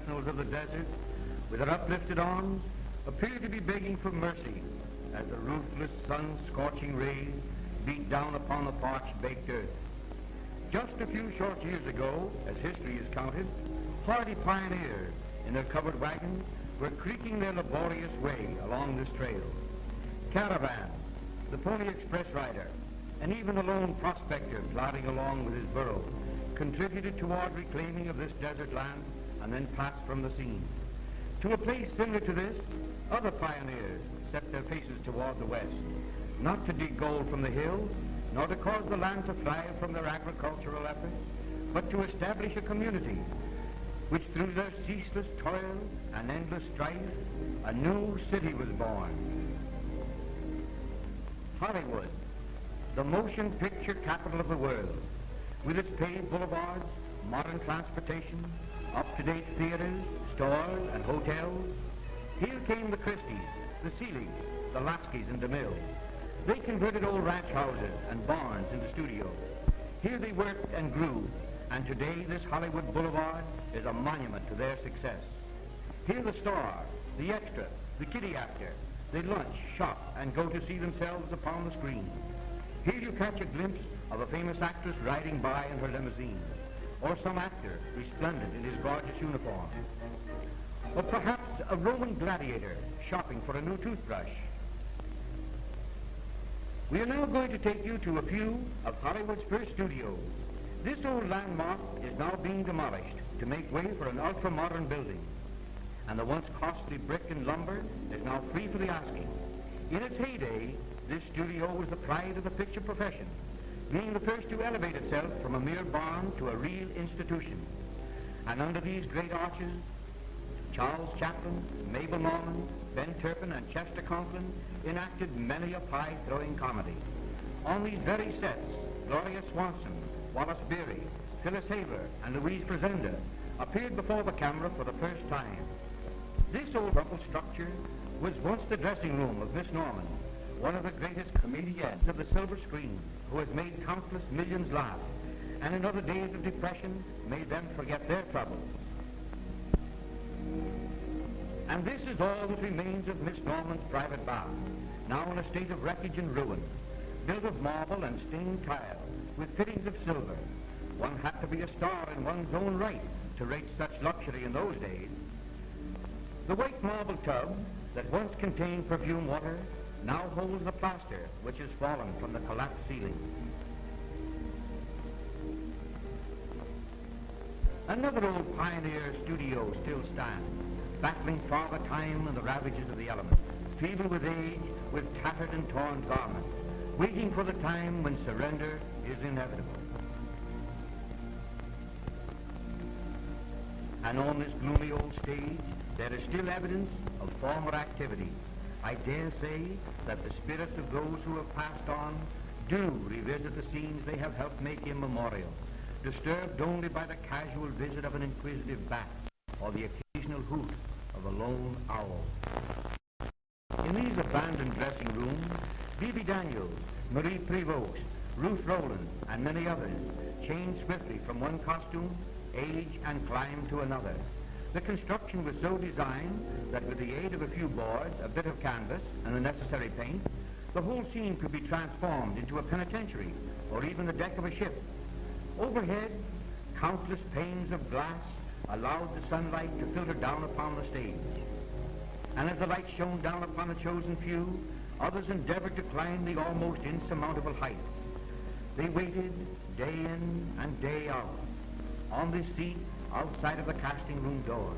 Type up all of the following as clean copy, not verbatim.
sentinels of the desert, with their uplifted arms, appear to be begging for mercy as the ruthless sun's scorching rays beat down upon the parched, baked earth. Just a few short years ago, as history is counted, hardy pioneers in their covered wagons were creaking their laborious way along this trail. Caravans, the Pony Express rider, and even a lone prospector plodding along with his burro contributed toward reclaiming of this desert land and then passed from the scene. To a place similar to this, other pioneers set their faces toward the west, not to dig gold from the hills, nor to cause the land to thrive from their agricultural efforts, but to establish a community which through their ceaseless toil and endless strife, a new city was born. Hollywood, the motion picture capital of the world, with its paved boulevards, modern transportation, up-to-date theaters, stores, and hotels. Here came the Christies, the Seeleys, the Laskys, and DeMille. They converted old ranch houses and barns into studios. Here they worked and grew, and today this Hollywood Boulevard is a monument to their success. Here the star, the extra, the kiddie actor, they lunch, shop, and go to see themselves upon the screen. Here you catch a glimpse of a famous actress riding by in her limousine, or some actor resplendent in his gorgeous uniform, or perhaps a Roman gladiator shopping for a new toothbrush. We are now going to take you to a few of Hollywood's first studios. This old landmark is now being demolished to make way for an ultra-modern building, and the once costly brick and lumber is now free for the asking. In its heyday, this studio was the pride of the picture profession, being the first to elevate itself from a mere barn to a real institution. And under these great arches, Charles Chaplin, Mabel Normand, Ben Turpin, and Chester Conklin enacted many a pie-throwing comedy. On these very sets, Gloria Swanson, Wallace Beery, Phyllis Haver, and Louise Frazenda appeared before the camera for the first time. This old rumpled structure was once the dressing room of Miss Normand, one of the greatest comedians of the silver screen, who has made countless millions laugh, and in other days of depression made them forget their troubles. And this is all that remains of Miss Normand's private bath, now in a state of wreckage and ruin, built of marble and stained tile, with fittings of silver. One had to be a star in one's own right to rate such luxury in those days. The white marble tub that once contained perfume water now holds the plaster which has fallen from the collapsed ceiling. Another old pioneer studio still stands, battling father time and the ravages of the elements, feeble with age, with tattered and torn garments, waiting for the time when surrender is inevitable. And on this gloomy old stage, there is still evidence of former activity. I dare say that the spirits of those who have passed on do revisit the scenes they have helped make immemorial, disturbed only by the casual visit of an inquisitive bat or the occasional hoot of a lone owl. In these abandoned dressing rooms, Bibi Daniels, Marie Prevost, Ruth Rowland, and many others changed swiftly from one costume, age, and clime to another. The construction was so designed that with the aid of a few boards, a bit of canvas, and the necessary paint, the whole scene could be transformed into a penitentiary or even the deck of a ship. Overhead, countless panes of glass allowed the sunlight to filter down upon the stage. And as the light shone down upon a chosen few, others endeavored to climb the almost insurmountable heights. They waited day in and day out on this seat outside of the casting room door.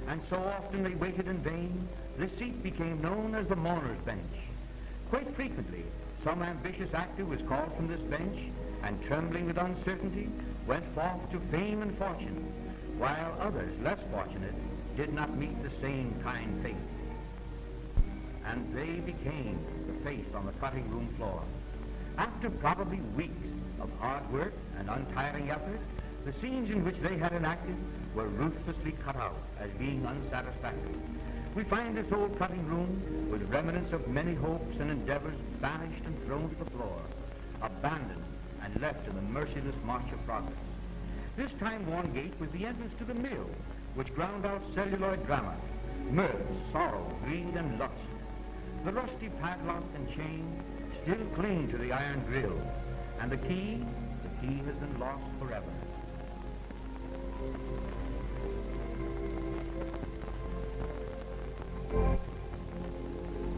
And so often they waited in vain, this seat became known as the mourner's bench. Quite frequently, some ambitious actor was called from this bench and, trembling with uncertainty, went forth to fame and fortune, while others, less fortunate, did not meet the same kind fate. And they became the face on the cutting room floor. After probably weeks of hard work and untiring effort, the scenes in which they had enacted were ruthlessly cut out as being unsatisfactory. We find this old cutting room with remnants of many hopes and endeavors banished and thrown to the floor, abandoned and left to the merciless march of progress. This time-worn gate was the entrance to the mill, which ground out celluloid drama, mirth, sorrow, greed, and lust. The rusty padlock and chain still cling to the iron grill, and the key has been lost forever.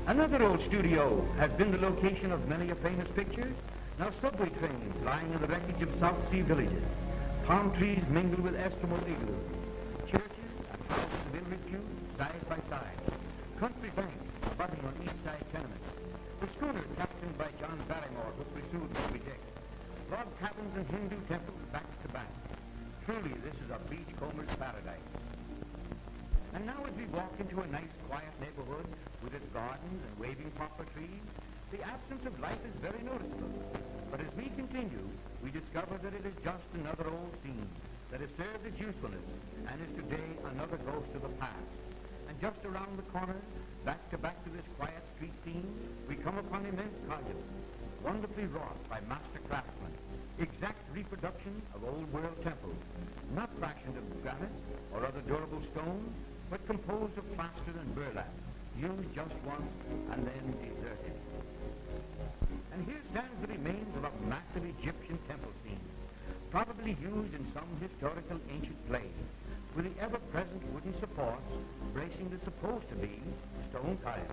Another old studio has been the location of many a famous picture. Now subway trains lying in the wreckage of South Sea villages, palm trees mingle with Eskimo igloos, churches and houses of ill repute side by side, country banks abutting on east side tenements, the schooner captained by John Barrymore who pursued Moby Dick, log cabins and Hindu temples back to back. Truly, this is a beachcomber's paradise. And now as we walk into a nice, quiet neighborhood with its gardens and waving poplar trees, the absence of life is very noticeable. But as we continue, we discover that it is just another old scene that has served its usefulness and is today another ghost of the past. And just around the corner, back to this quiet street scene, we come upon immense columns, wonderfully wrought by master craftsmen, exact reproduction of old-world temples, not fashioned of granite or other durable stones, but composed of plaster and burlap, used just once and then deserted. And here stands the remains of a massive Egyptian temple scene, probably used in some historical ancient play, with the ever-present wooden supports bracing the supposed to be stone columns.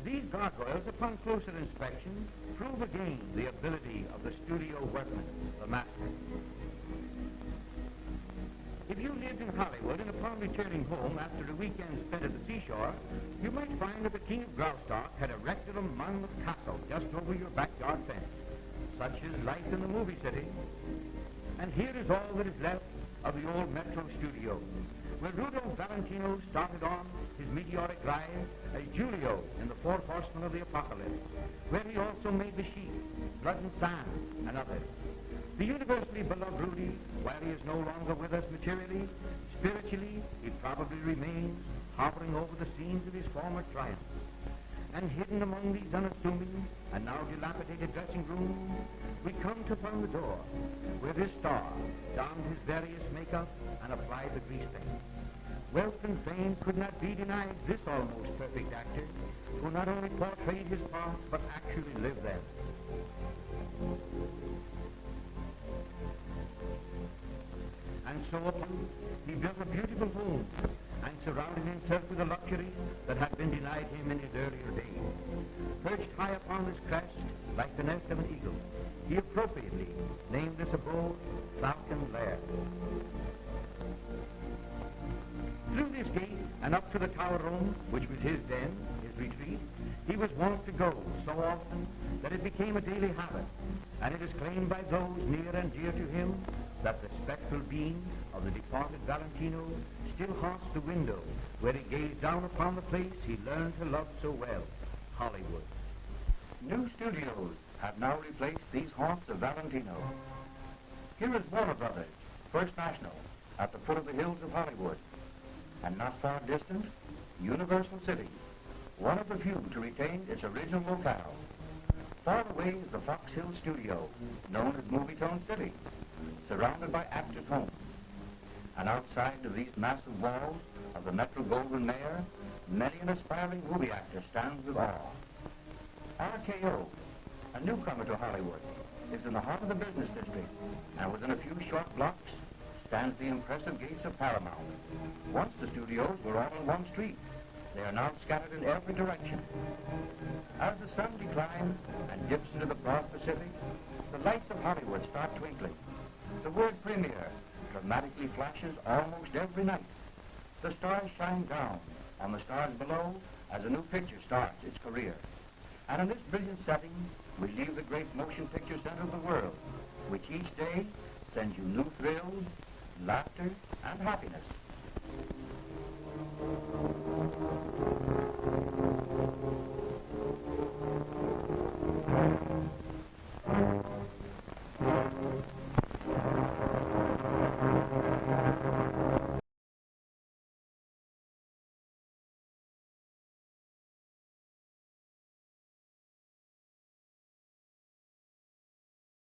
These gargoyles, upon closer inspection, prove again the ability of the studio workman, the master. If you lived in Hollywood and upon returning home after a weekend spent at the seashore, you might find that the King of Graustark had erected a mammoth castle just over your backyard fence. Such is life in the movie city. And here is all that is left of the old Metro studio, where Rudolph Valentino started on his meteoric rise as Julio in the Four Horsemen of the Apocalypse, where he also made the sheep, Blood and Sand, and others. The universally beloved Rudy, while he is no longer with us materially, spiritually, he probably remains hovering over the scenes of his former triumphs. And hidden among these unassuming and now dilapidated dressing rooms, we come to upon the door, where this star donned his various makeup and applied the grease paint. Wealth and fame could not be denied this almost perfect actor, who not only portrayed his part, but actually lived them. And so upon, he built a beautiful home and surrounded himself with a luxury that had been denied him in his earlier days. Perched high upon this crest, like the nest of an eagle, he appropriately named this abode Falcon Lair. Through this gate and up to the tower room, which was his den, his retreat, he was wont to go so often that it became a daily habit, and it is claimed by those near and dear to him that the spectral being of the departed Valentino still haunts the window where he gazed down upon the place he learned to love so well, Hollywood. New studios have now replaced these haunts of Valentino. Here is Warner Brothers, First National, at the foot of the hills of Hollywood. And not far distant, Universal City, one of the few to retain its original locale. Far away is the Fox Hill Studio, known as Movietone City, surrounded by actors' homes. And outside of these massive walls of the Metro Goldwyn Mayer, many an aspiring movie actor stands with awe. RKO, a newcomer to Hollywood, is in the heart of the business district, and within a few short blocks stands the impressive gates of Paramount. Once the studios were all on one street. They are now scattered in every direction. As the sun declines and dips into the broad Pacific, the lights of Hollywood start twinkling. The word premiere dramatically flashes almost every night. The stars shine down on the stars below as a new picture starts its career. And in this brilliant setting, we leave the great motion picture center of the world, which each day sends you new thrills, laughter, and happiness.